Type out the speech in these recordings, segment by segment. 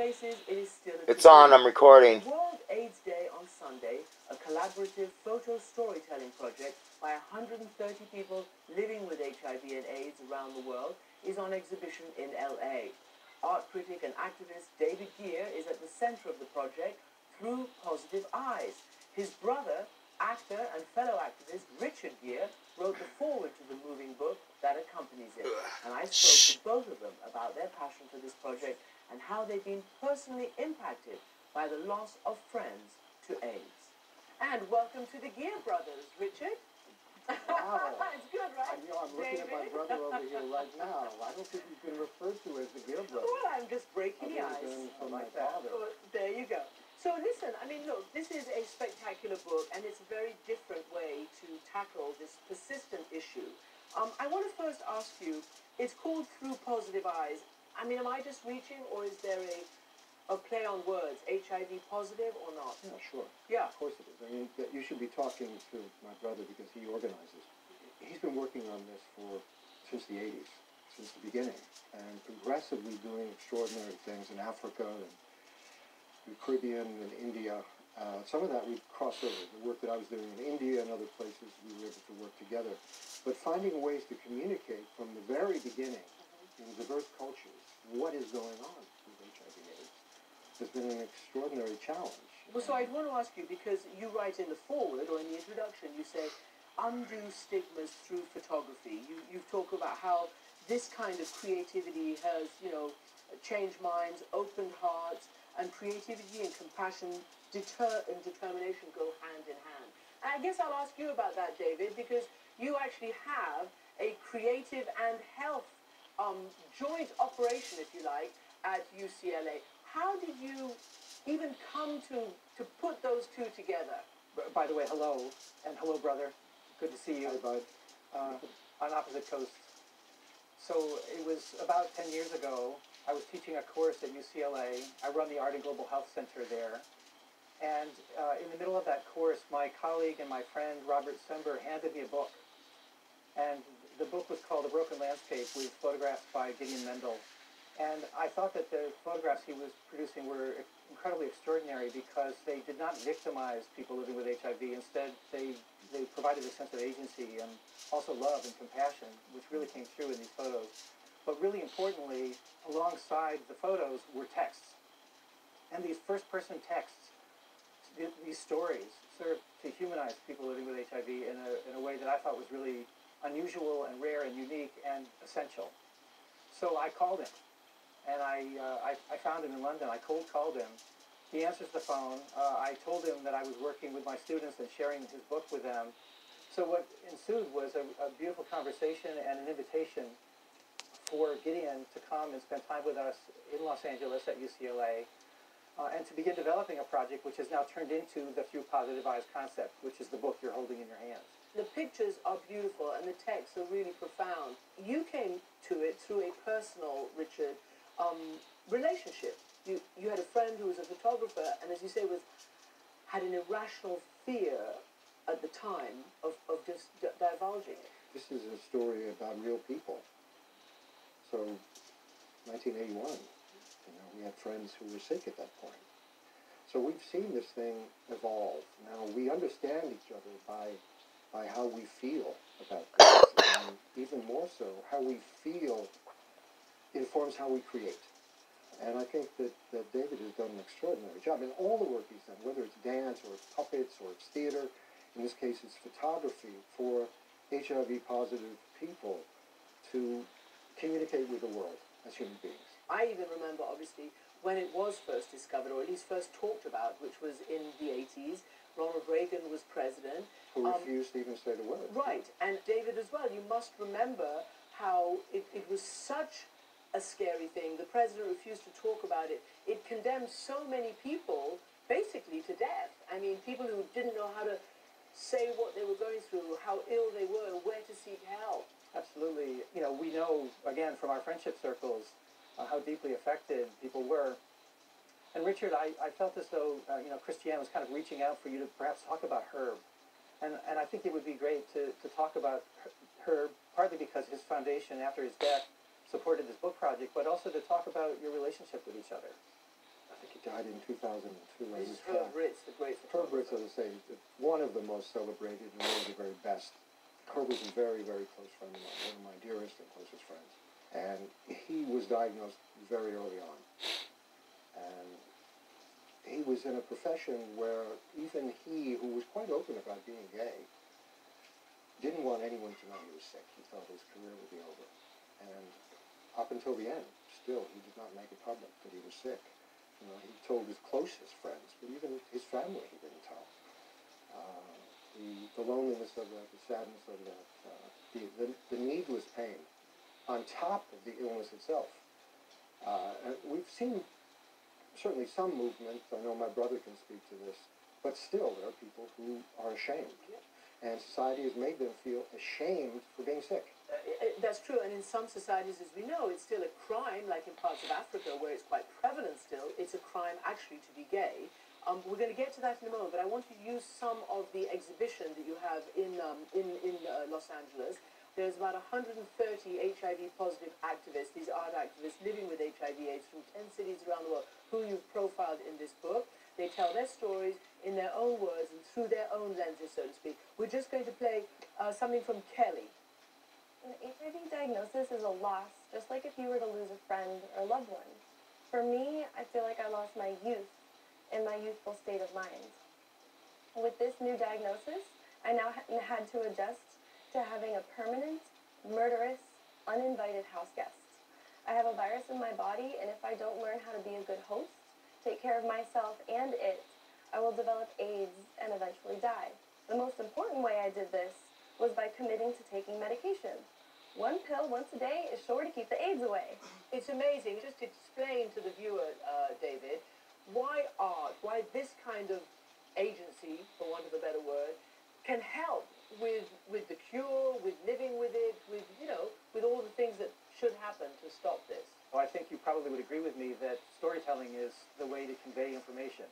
places, it is still a It's on, I'm recording. World AIDS Day on Sunday, a collaborative photo storytelling project by 130 people living with HIV and AIDS around the world, is on exhibition in LA. Art critic and activist David Gere is at the center of the project through Positive Eyes. His brother, actor and fellow activist Richard Gere, wrote the foreword to the moving book that accompanies it. And I spoke to both of them about their passion for this project and how they've been personally impacted by the loss of friends to AIDS. And welcome to the Gere brothers, Richard. Wow. It's good, right? I'm looking at my brother over here right now. I don't think you've been referred to as the Gere brothers. Well, I'm just breaking the ice. From my father. Oh, there you go. So listen, I mean, look, this is a spectacular book, and it's a very different way to tackle this persistent issue. I want to first ask you, it's called Through Positive Eyes. I mean, am I just reaching, or is there a play on words, HIV positive or not? Yeah, sure. Yeah. Of course it is. I mean, you should be talking to my brother because he organizes. He's been working on this since the 80s, since the beginning, and progressively doing extraordinary things in Africa and the Caribbean and India. Some of that we crossed over. The work that I was doing in India and other places, we were able to work together. But finding ways to communicate from the very beginning in diverse cultures what is going on with HIV/AIDS has been an extraordinary challenge. Well, so I want to ask you, because you write in the foreword or in the introduction, you say, undo stigmas through photography. You talk about how this kind of creativity has, changed minds, opened hearts, and creativity and compassion, and determination go hand in hand. And I guess I'll ask you about that, David, because you actually have a creative and health joint operation, if you like, at UCLA. How did you even come to put those two together? By the way, hello, and hello, brother. Good to see you. Hi, bud. On opposite coasts. So it was about 10 years ago. I was teaching a course at UCLA. I run the Art and Global Health Center there. And in the middle of that course, my colleague and my friend, Robert Sember, handed me a book. And the book was called A Broken Landscape, with photographs by Gideon Mendel. And I thought that the photographs he was producing were incredibly extraordinary because they did not victimize people living with HIV. Instead, they provided a sense of agency and also love and compassion, which really came through in these photos. But really importantly, alongside the photos were texts. And these first-person texts, these stories, served to humanize people living with HIV in a way that I thought was really unusual and rare and unique and essential. So I called him. And I found him in London. I cold called him. He answers the phone. I told him that I was working with my students and sharing his book with them. So what ensued was a beautiful conversation and an invitation for Gideon to come and spend time with us in Los Angeles at UCLA and to begin developing a project which has now turned into the Through Positive Eyes concept, which is the book you're holding in your hands. The pictures are beautiful and the texts are really profound. You came to it through a personal, Richard, relationship. You had a friend who was a photographer and, as you say, had an irrational fear at the time of just divulging it. This is a story about real people. So, 1981, we had friends who were sick at that point. So we've seen this thing evolve. Now, we understand each other by how we feel about this, and even more so, how we feel informs how we create. And I think that David has done an extraordinary job in all the work he's done, whether it's dance or it's puppets or it's theater. In this case, it's photography for HIV-positive people to communicate with the world as human beings. I even remember, obviously, when it was first discovered, or at least first talked about, which was in the 80s. Ronald Reagan was president. Who refused to even say the word. Right. And David as well, you must remember how it was such a scary thing. The president refused to talk about it. It condemned so many people, basically, to death. I mean, people who didn't know how to say what they were going through, how ill they were, where to seek help. Absolutely. We know, again, from our friendship circles, how deeply affected people were. And Richard, I felt as though, Christiane was kind of reaching out for you to perhaps talk about her. And I think it would be great to talk about her, partly because his foundation, after his death, supported this book project, but also to talk about your relationship with each other. died in 2002. This is Herb Ritz, the great Herb photographer. Ritz, as I say, one of the most celebrated and one of the very best. Herb was a very, very close friend of mine, one of my dearest and closest friends. And he was diagnosed very early on. And he was in a profession where even he, who was quite open about being gay, didn't want anyone to know he was sick. He thought his career would be over. And up until the end, still, he did not make it public that he was sick. You know, he told his closest friends, but even his family he didn't tell. The loneliness of that, the sadness of that, the needless pain, on top of the illness itself. And we've seen certainly some movement. I know my brother can speak to this, but still there are people who are ashamed. And society has made them feel ashamed for being sick. That's true, and in some societies, as we know, it's still a crime, like in parts of Africa where it's quite prevalent still. It's a crime actually to be gay. We're going to get to that in a moment, but I want you to use some of the exhibition that you have in Los Angeles. There's about 130 HIV-positive activists, these art activists living with HIV/AIDS from 10 cities around the world, who you've profiled in this book. They tell their stories in their own words and through their own lenses, so to speak. We're just going to play something from Kelly. An HIV diagnosis is a loss, just like if you were to lose a friend or loved one. For me, I feel like I lost my youth and my youthful state of mind. With this new diagnosis, I now had to adjust to having a permanent, murderous, uninvited house guest. I have a virus in my body, and if I don't learn how to be a good host, take care of myself and it, I will develop AIDS and eventually die. The most important way I did this was by committing to taking medication. One pill once a day is sure to keep the AIDS away. It's amazing. Just explain to the viewer, David, why art, why this kind of agency, for want of a better word, can help with the cure, with living with it, with, you know, with all the things that should happen to stop this. Well, I think you probably would agree with me that storytelling is the way to convey information.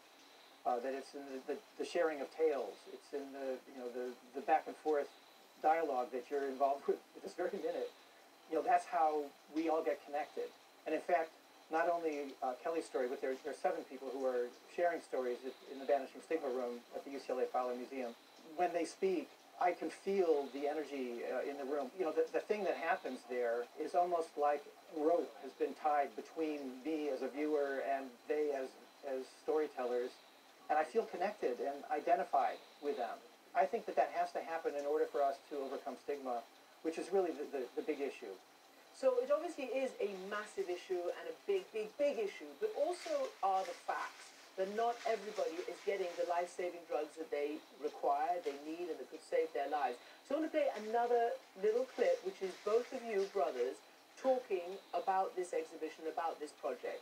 That it's in the sharing of tales. It's in the back and forth dialogue that you're involved with at this very minute. You know, that's how we all get connected. And in fact, not only Kelly's story, but there are 7 people who are sharing stories in the Banishing Stigma room at the UCLA Fowler Museum. When they speak, I can feel the energy in the room. You know, the thing that happens there is almost like rope has been tied between me as a viewer and they as storytellers, and I feel connected and identified with them. I think that has to happen in order for us to overcome stigma, which is really the big issue. So it obviously is a massive issue and a big issue, but also are the facts that not everybody is getting the life-saving drugs that they require, they need, and that could save their lives. So I want to play another little clip, which is both of you brothers talking about this exhibition, about this project.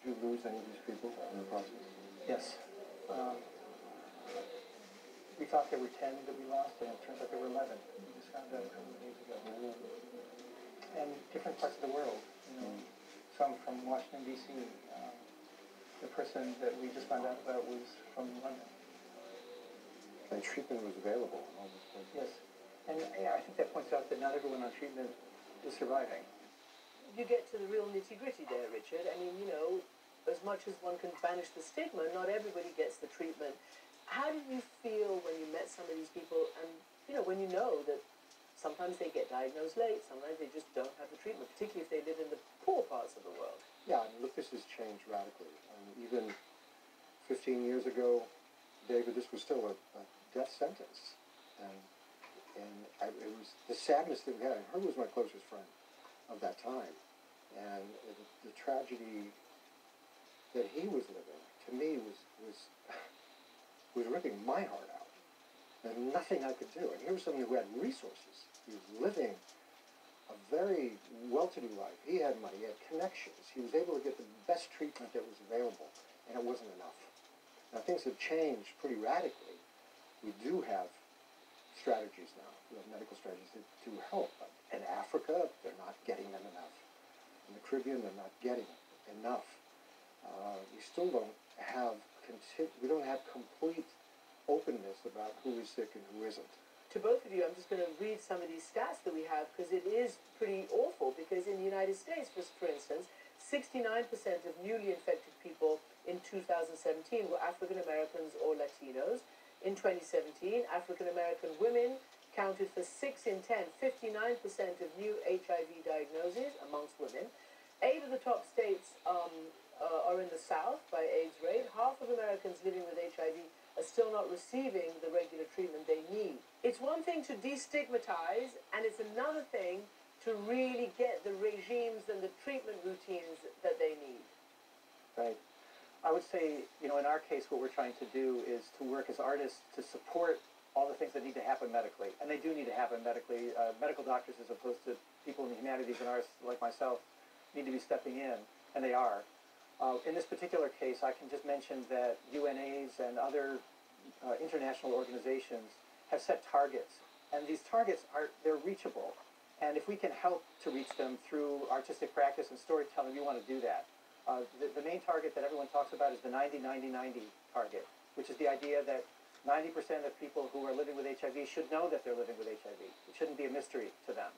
Did you lose any of these people in the process? Yes. We thought there were 10 that we lost, and it turns out there were 11. We just found out a couple of days ago. And different parts of the world, you know, some from Washington, D.C. The person that we just found out about was from London. And treatment was available in all those places. Yes. And yeah, I think that points out that not everyone on treatment is surviving. You get to the real nitty-gritty there, Richard. I mean, you know, as much as one can banish the stigma, not everybody gets the treatment. How did you feel when you met some of these people and, you know, when you know that sometimes they get diagnosed late, sometimes they just don't have the treatment, particularly if they live in the poor parts of the world? Yeah, I mean, look, this has changed radically. Even 15 years ago, David, this was still a death sentence. It was the sadness that we had. Herb was my closest friend of that time. And the tragedy that he was living, to me, was ripping my heart out. There's nothing I could do. And here was someone who had resources. He was living a very well-to-do life. He had money, he had connections. He was able to get the best treatment that was available, and it wasn't enough. Now, things have changed pretty radically. We do have strategies now. We have medical strategies that do help. But in Africa, they're not getting them enough. In the Caribbean, they're not getting enough. We still don't have complete openness about who is sick and who isn't. To both of you, I'm just going to read some of these stats that we have because it is pretty awful. Because in the United States, for instance, 69% of newly infected people in 2017 were African Americans or Latinos. In 2017, African American women counted for 6 in 10, 59% of new HIV diagnoses amongst women. 8 of the top states are in the South by AIDS rate. Half of Americans living with HIV are still not receiving the regular treatment they need. It's one thing to destigmatize, and it's another thing to really get the regimes and the treatment routines that they need. Right. I would say, in our case, what we're trying to do is to work as artists to support all the things that need to happen medically. And they do need to happen medically. Medical doctors, as opposed to people in the humanities and arts like myself, need to be stepping in, and they are. In this particular case, I can just mention that UNAIDS and other international organizations have set targets. And these targets they're reachable. And if we can help to reach them through artistic practice and storytelling, we want to do that. The main target that everyone talks about is the 90-90-90 target, which is the idea that 90% of people who are living with HIV should know that they're living with HIV. It shouldn't be a mystery to them.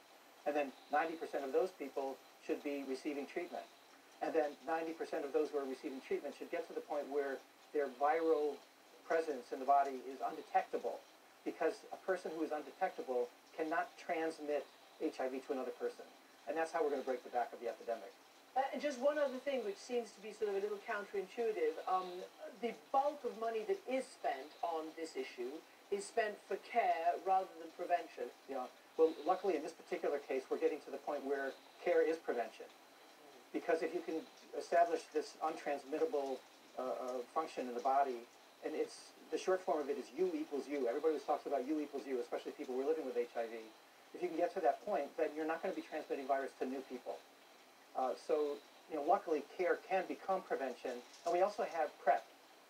And then 90% of those people should be receiving treatment. And then 90% of those who are receiving treatment should get to the point where their viral presence in the body is undetectable, because a person who is undetectable cannot transmit HIV to another person. And that's how we're going to break the back of the epidemic. And just one other thing which seems to be sort of a little counterintuitive, the bulk of money that is spent on this issue is spent for care rather than prevention. Yeah. Well, luckily in this particular case, we're getting to the point where care is prevention. Because if you can establish this untransmittable function in the body, and the short form of it is U equals U. Everybody always talks about U equals U, especially people who are living with HIV. If you can get to that point, then you're not going to be transmitting virus to new people. So, luckily care can become prevention. And we also have PrEP,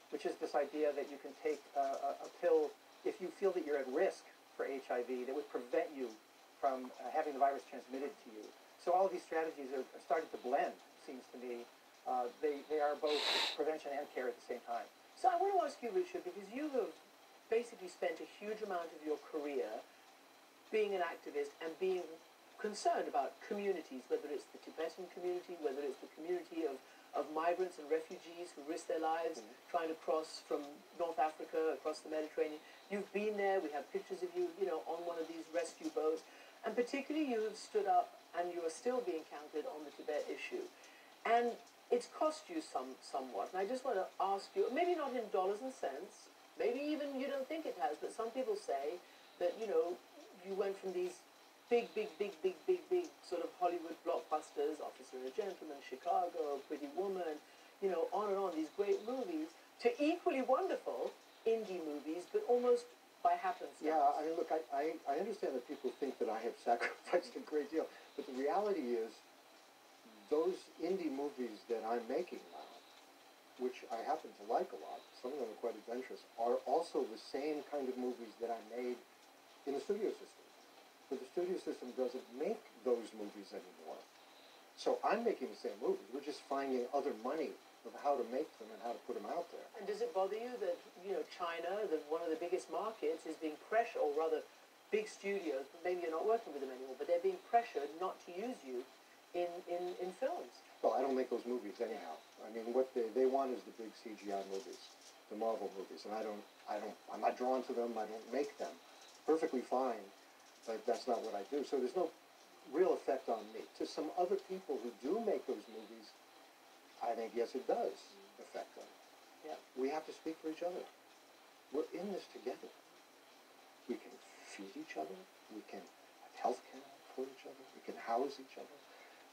which is this idea that you can take a pill if you feel that you're at risk for HIV that would prevent you from having the virus transmitted to you. So all of these strategies are starting to blend, seems to me. They are both prevention and care at the same time. So I want to ask you, Richard, because you have basically spent a huge amount of your career being an activist and being concerned about communities, whether it's the Tibetan community, whether it's the community of migrants and refugees who risk their lives trying to cross from North Africa across the Mediterranean. You've been there. We have pictures of you, on one of these rescue boats. And particularly you have stood up, and you are still being counted on the Tibet issue. And it's cost you somewhat. And I just want to ask you, maybe not in dollars and cents, maybe even you don't think it has, but some people say that, you went from these big sort of Hollywood blockbusters, Officer and a Gentleman, Chicago, Pretty Woman, on and on, these great movies, to equally wonderful indie movies, but almost by happenstance. Yeah, I mean, look, I understand that people think that I have sacrificed a great deal, but the reality is those indie movies that I'm making now, which I happen to like a lot, some of them are quite adventurous, are also the same kind of movies that I made in the studio system. But the studio system doesn't make those movies anymore. So I'm making the same movies. We're just finding other money of how to make them and how to put them out there. And does it bother you that, China, one of the biggest markets, is being pressured, or rather big studios, maybe you're not working with them anymore, but they're being pressured not to use you in films? Well, I don't make those movies anyhow. I mean, what they want is the big CGI movies, the Marvel movies, and I'm not drawn to them. I don't make them. Perfectly fine, but that's not what I do. So there's no real effect on me. To some other people who do make those movies, I think, yes, it does affect them. Yeah. We have to speak for each other. We're in this together. We can feed each other. We can have health care for each other. We can house each other.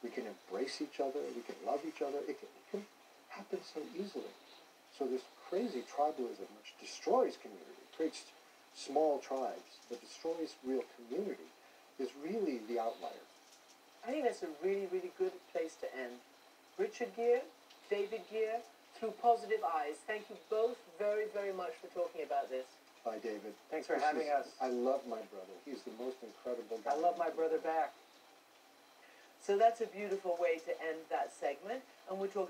We can embrace each other. We can love each other. It can happen so easily. So this crazy tribalism, which destroys community, creates small tribes, but destroys real community, is really the outlier. I think that's a really, really good place to end. Richard Gere, David Gere, Through Positive Eyes. Thank you both very, very much for talking about this. Bye, David. Thanks for having us. I love my brother. He's the most incredible guy. I love my brother back. So that's a beautiful way to end that segment. And we're talking